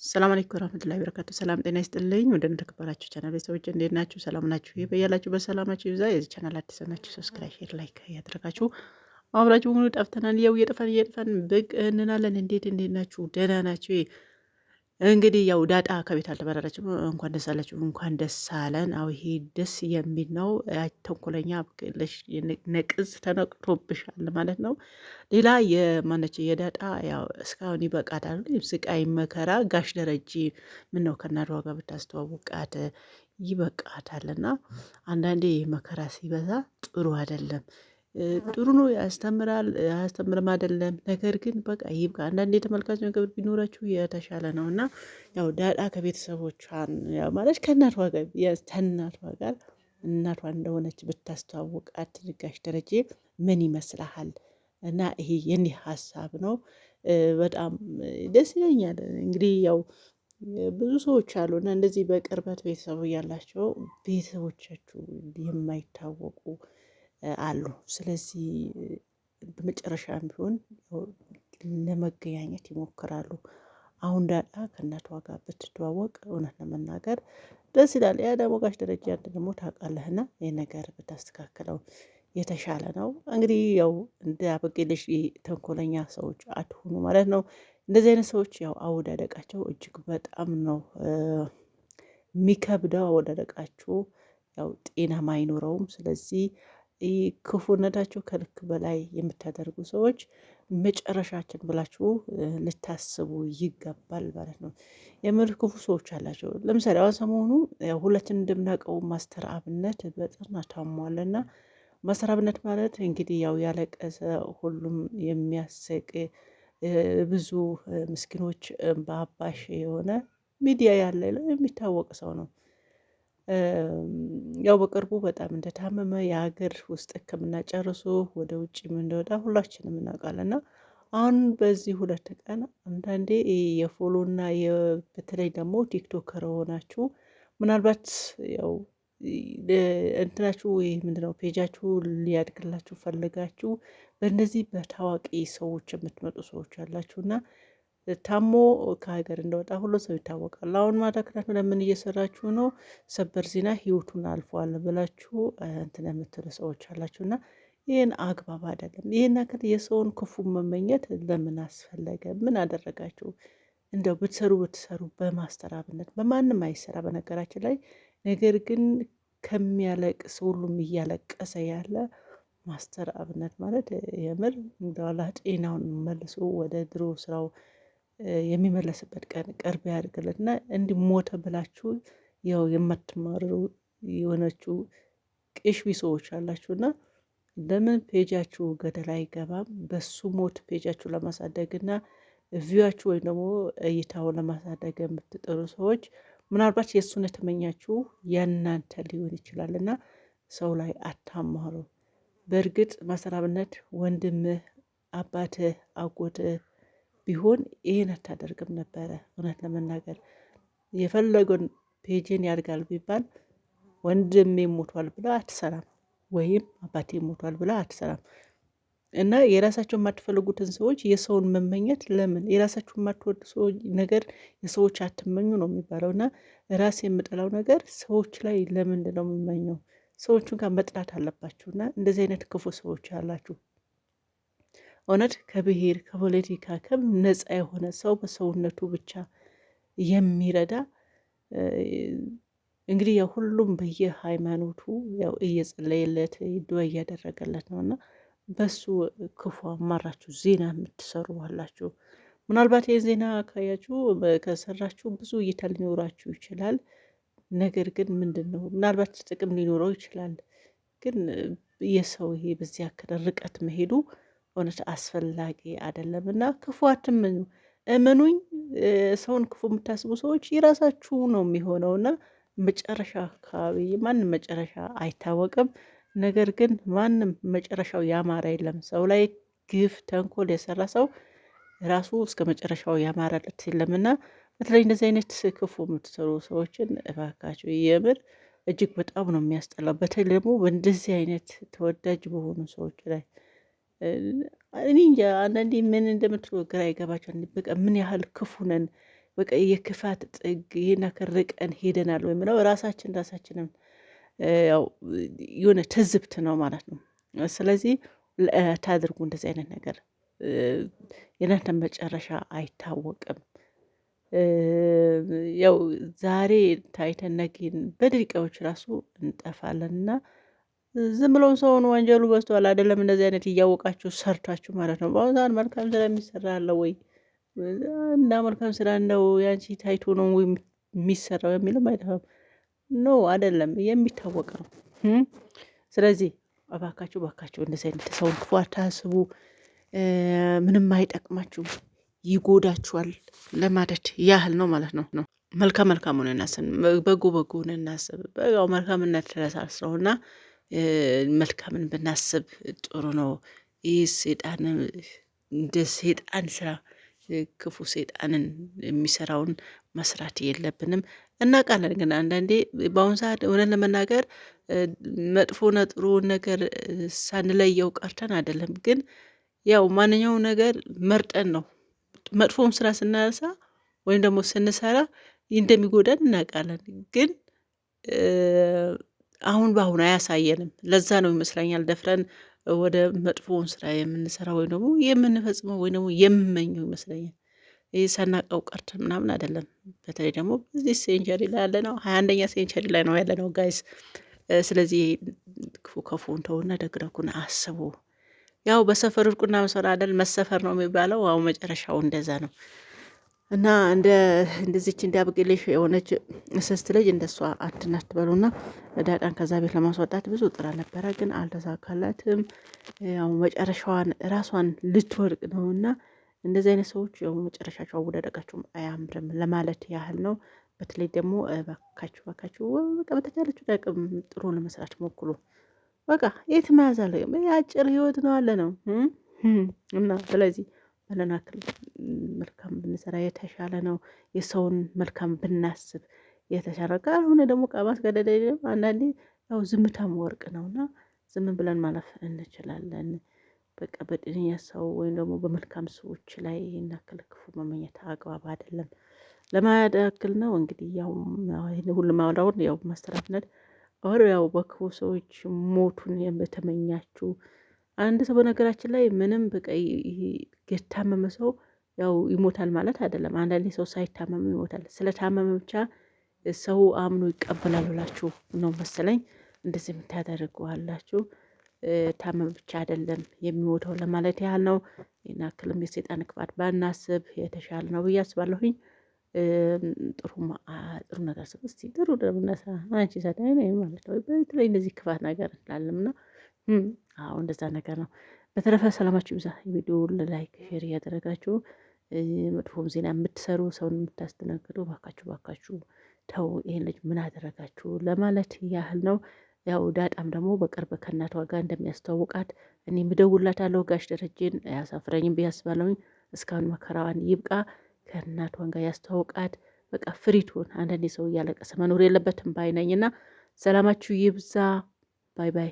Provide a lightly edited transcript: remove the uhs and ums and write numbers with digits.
ሰላም አለይኩም ወራህመቱላሂ ወበረካቱ። ሰላም ጤና ይስጥልኝ። ወደ ተከበራችሁ ቻናል ቤተሰቦች እንዴት ናችሁ? ሰላም ናችሁ? በያላችሁ በሰላማችሁ ይብዛ። የዚህ ቻናል አዲስ ናችሁ፣ ሰብስክራይብ፣ ሼር፣ ላይክ ያደረጋችሁ አብራችሁ ሁኑ። ጠፍተናል። ያው እየጠፋን ብቅ እንላለን። እንዴት ናችሁ? ደህና ናችሁ? እንግዲህ ያው ዳጣ ከቤት አልተባረረችም። እንኳን ደስ አላችሁ፣ እንኳን ደስ አለን። አው ይሄ ደስ የሚል ነው። ተንኮለኛ ብቅልሽ ነቅዝ ተነቅቶብሻል ማለት ነው። ሌላ የማነች የዳጣ ያው እስካሁን ይበቃታል። ስቃይ መከራ ጋሽ ደረጀ ምን ነው ከእናቷ ጋር ብታስተዋውቃት ይበቃታልና አንዳንዴ መከራ ሲበዛ ጥሩ አይደለም። ጥሩ ነው፣ ያስተምራል፣ አያስተምርም አይደለም። ነገር ግን በቃ ይብቃ። አንዳንዴ የተመልካች ነገር ቢኖራችሁ የተሻለ ነው እና ያው ዳጣ ከቤተሰቦቿን ያው ማለት ከእናቷ ጋር እናቷ እንደሆነች ብታስተዋውቃት ጋሽ ደረጀ ምን ይመስልሃል? እና ይሄ የኔ ሀሳብ ነው። በጣም ደስ ይለኛል። እንግዲህ ያው ብዙ ሰዎች አሉ እና እንደዚህ በቅርበት ቤተሰቡ ያላቸው ቤተሰቦቻችሁ የማይታወቁ አሉ። ስለዚህ በመጨረሻም ቢሆን ለመገናኘት ይሞክራሉ። አሁን ዳጣ ከእናቷ ጋር ብትተዋወቅ እውነት ለመናገር ደስ ይላል። ያ ደግሞ ጋሽ ደረጃ አንድ ደግሞ ታውቃለህና ይህ ነገር ብታስተካክለው የተሻለ ነው። እንግዲህ ያው እንደ አበቄለሽ ተንኮለኛ ሰዎች አትሆኑ ማለት ነው። እንደዚህ አይነት ሰዎች ያው አወዳደቃቸው እጅግ በጣም ነው የሚከብደው። አወዳደቃቸው ያው ጤናም አይኖረውም። ስለዚህ ክፉነታችሁ ከልክ በላይ የምታደርጉ ሰዎች መጨረሻችን ብላችሁ ልታስቡ ይገባል ማለት ነው። የምር ክፉ ሰዎች አላቸው። ለምሳሌ አሁን ሰሞኑ ሁላችን እንደምናውቀው ማስተር አብነት በጠና ታሟልና ማስተር አብነት ማለት እንግዲህ ያው ያለቀሰ ሁሉም የሚያስቅ ብዙ ምስኪኖች በአባሽ የሆነ ሚዲያ ያለ የሚታወቅ ሰው ነው። ያው በቅርቡ በጣም እንደታመመ የሀገር ውስጥ ሕክምና ጨርሶ ወደ ውጭም እንደወጣ ሁላችንም እናውቃለን። እና አሁን በዚህ 2 ቀን አንዳንዴ የፎሎና በተለይ ደግሞ ቲክቶከር ሆናችሁ ምናልባት ያው እንትናችሁ ወይ ምንድነው ፔጃችሁ ሊያድግላችሁ ፈልጋችሁ በእነዚህ በታዋቂ ሰዎች የምትመጡ ሰዎች አላችሁ እና ታሞ ከሀገር እንደወጣ ሁሉ ሰው ይታወቃል። አሁን ማታ ክላት ለምን እየሰራችሁ ነው? ሰበር ዜና ህይወቱን አልፏል ብላችሁ እንትን የምትሉ ሰዎች አላችሁ እና ይህን አግባብ አይደለም። ይህን ያክል የሰውን ክፉ መመኘት ለምን አስፈለገ? ምን አደረጋችሁ? እንደው ብትሰሩ በማስተራብነት በማንም አይሰራ በነገራችን ላይ ነገር ግን ከሚያለቅስ ሁሉም እያለቀሰ ያለ ማስተር አብነት ማለት የምር እንደው አላህ ጤናውን መልሶ ወደ ድሮ ስራው የሚመለስበት ቀን ቅርብ ያድርግለት እና እንዲህ ሞተ ብላችሁ ያው የማትማሩ የሆነችው ቅሽቢ ሰዎች አላችሁና ለምን ፔጃችሁ ገደል አይገባም? በሱ ሞት ፔጃችሁ ለማሳደግና ቪዋችሁ ወይም ደግሞ እይታው ለማሳደግ የምትጥሩ ሰዎች ምናልባት የእሱን የተመኛችሁ የእናንተ ሊሆን ይችላል እና ሰው ላይ አታማሩ። በእርግጥ ማሰራብነት ወንድምህ፣ አባትህ፣ አጎትህ ቢሆን ይህን አታደርግም ነበረ። እውነት ለመናገር የፈለገውን ፔጅን ያድጋል ቢባል ወንድሜ ሞቷል ብላ አትሰራም፣ ወይም አባቴ ሞቷል ብላ አትሰራም። እና የራሳቸው የማትፈልጉትን ሰዎች የሰውን መመኘት ለምን? የራሳቸው የማትወዱ ሰዎች ነገር የሰዎች አትመኙ ነው የሚባለው። እና ራሴ የምጠላው ነገር ሰዎች ላይ ለምንድን ነው የምመኘው? ሰዎቹን ጋር መጥላት አለባችሁ። እና እንደዚህ አይነት ክፉ ሰዎች አላችሁ። እውነት ከብሔር ከፖለቲካ ከምን ነፃ የሆነ ሰው በሰውነቱ ብቻ የሚረዳ እንግዲህ ያው ሁሉም በየሃይማኖቱ ያው እየጸለየለት ዱዓ እያደረገለት ነው እና በሱ ክፉ አማራችሁ ዜና የምትሰሩ አላችሁ። ምናልባት የዜና ካያችሁ ከሰራችሁ ብዙ እይታ ሊኖራችሁ ይችላል። ነገር ግን ምንድን ነው ምናልባት ጥቅም ሊኖረው ይችላል። ግን የሰው ይሄ በዚህ ያክል ርቀት መሄዱ እውነት አስፈላጊ አይደለም እና ክፉ አትመኙ። እመኑኝ፣ ሰውን ክፉ የምታስቡ ሰዎች የራሳችሁ ነው የሚሆነውና መጨረሻ አካባቢ ማንም መጨረሻ አይታወቅም። ነገር ግን ማንም መጨረሻው ያማረ የለም። ሰው ላይ ግፍ ተንኮል የሰራ ሰው ራሱ እስከ መጨረሻው ያማረለት የለምና በተለይ እንደዚህ አይነት ክፉ የምትሰሩ ሰዎችን እባካቸው የምር እጅግ በጣም ነው የሚያስጠላው። በተለይ ደግሞ በእንደዚህ አይነት ተወዳጅ በሆኑ ሰዎች ላይ እኔ እንጃ አንዳንዴ ምን እንደምትሉ ግራ ይገባቸዋል። በቃ ምን ያህል ክፉ ነን በቃ የክፋት ጥግ ይህን ያክል ርቀን ሄደናል ወይ ምለው ራሳችንን ያው የሆነ ትዝብት ነው ማለት ነው። ስለዚህ ታድርጉ እንደዚህ አይነት ነገር የእናንተ መጨረሻ አይታወቅም። ያው ዛሬ ታይተን ነገን በደቂቃዎች ራሱ እንጠፋለንና ዝም ብለው ሰውን ወንጀሉ በዝቷል አይደለም እንደዚህ አይነት እያወቃችሁ ሰርታችሁ ማለት ነው። በአሁኑ ሰዓት መልካም ስራ የሚሰራ አለ ወይ እና መልካም ስራ እንደው ያንቺ ታይቶ ነው ወይ የሚሰራው የሚልም አይጠፋም። ኖ አይደለም የሚታወቅ ነው። ስለዚህ እባካችሁ እንደዚህ አይነት ሰውን ክፉ አታስቡ። ምንም አይጠቅማችሁም፣ ይጎዳችኋል ለማለት ያህል ነው ማለት ነው። መልካሙን እናስብ፣ በጎውን እናስብ። በጋው መልካምነት ተነሳስረውና መልካምን ብናስብ ጥሩ ነው። ይህ ሴጣን እንደ ሴጣን ስራ ክፉ ሴጣንን የሚሰራውን መስራት የለብንም። እናውቃለን ግን አንዳንዴ በአሁኑ ሰዓት እውነት ለመናገር መጥፎና ጥሩውን ነገር ሳንለየው ቀርተን አይደለም፣ ግን ያው ማንኛውም ነገር መርጠን ነው። መጥፎውን ስራ ስናነሳ ወይም ደግሞ ስንሰራ እንደሚጎዳን እናውቃለን፣ ግን አሁን በአሁን አያሳየንም። ለዛ ነው ይመስለኛል ደፍረን ወደ መጥፎውን ስራ የምንሰራ ወይም ደግሞ የምንፈጽመው ወይም ደግሞ የምመኘው ይመስለኛል። ይህ ሳናውቀው ቀርተን ምናምን አይደለም። በተለይ ደግሞ በዚህ ሴንቸሪ ላይ ያለ ነው፣ 21ኛ ሴንቸሪ ላይ ነው ያለ ነው ጋይስ። ስለዚህ ክፉ ከፉን ተውና ደግደጉን አስቡ። ያው በሰፈር እርቁና መሰናደል መሰፈር ነው የሚባለው። አሁን መጨረሻው እንደዛ ነው። እና እንደዚች እንዲያብቅልሽ የሆነች እስስት ልጅ እንደሷ አትናት በሉና ዳጣን ከዛ ቤት ለማስወጣት ብዙ ጥራ ነበረ፣ ግን አልተሳካላትም። ያው መጨረሻዋን ራሷን ልትወድቅ ነውና እንደዚህ አይነት ሰዎች ያው መጨረሻቸው አወዳደቃቸውም አያምርም ለማለት ያህል ነው። በተለይ ደግሞ ባካችሁ በቃ በተቻለችሁ አቅም ጥሩ ለመስራት ሞክሩ። በቃ የት መያዝ አለ የአጭር ህይወት ነው አለ ነው እና ስለዚህ በለናክል መልካም ብንሰራ የተሻለ ነው። የሰውን መልካም ብናስብ የተሻለ ካልሆነ ደግሞ ቃባት ገደደ አንዳንዴ ያው ዝምታም ወርቅ ነውና ዝም ብለን ማለፍ እንችላለን። በቃ በጤነኛ ሰው ወይም ደግሞ በመልካም ሰዎች ላይ እናክል ክፉ መመኘት አግባብ አይደለም ለማለት ያክል ነው። እንግዲህ ያው ሁሉም አወራውን ያው ማስተራፍነት አሁን ያው በክፉ ሰዎች ሞቱን የምትመኛችሁ አንድ ሰው በነገራችን ላይ ምንም በቃ የታመመ ሰው ያው ይሞታል ማለት አይደለም። አንዳንዴ ሰው ሳይታመም ይሞታል። ስለታመመ ብቻ ሰው አምኖ ይቀበላል ብላችሁ ነው መሰለኝ እንደዚህ የምታደርጉ አላችሁ። ታመም ብቻ አይደለም የሚሞተው ለማለት ያህል ነው። ይሄን ያክልም የሰይጣን ክፋት ባናስብ የተሻለ ነው ብዬ አስባለሁኝ። ጥሩ ነገር ስብ እስቲ ጥሩ ደምነሳ አንቺ ሰዳይ ነው ማለት ነው። በተለይ እንደዚህ ክፋት ነገር እንላለምና አዎ እንደዛ ነገር ነው። በተረፈ ሰላማችሁ ይብዛ። ቪዲዮ ላይክ ሼር እያደረጋችሁ መጥፎም ዜና የምትሰሩ ሰውን የምታስተናግዱ ባካችሁ ተው፣ ይሄን ልጅ ምን አደረጋችሁ ለማለት ያህል ነው። ያው ዳጣም ደግሞ በቅርብ ከእናቷ ጋር እንደሚያስተዋውቃት እኔ ምደውላታለሁ። ጋሽ ደረጀን አያሳፍረኝም ብዬ አስባለሁኝ። እስካሁን መከራዋን ይብቃ፣ ከእናቷን ጋር ያስተዋውቃት። በቃ ፍሪቱን አንዳንዴ ሰው እያለቀሰ መኖር የለበትም ባይነኝና ሰላማችሁ ይብዛ። ባይ ባይ።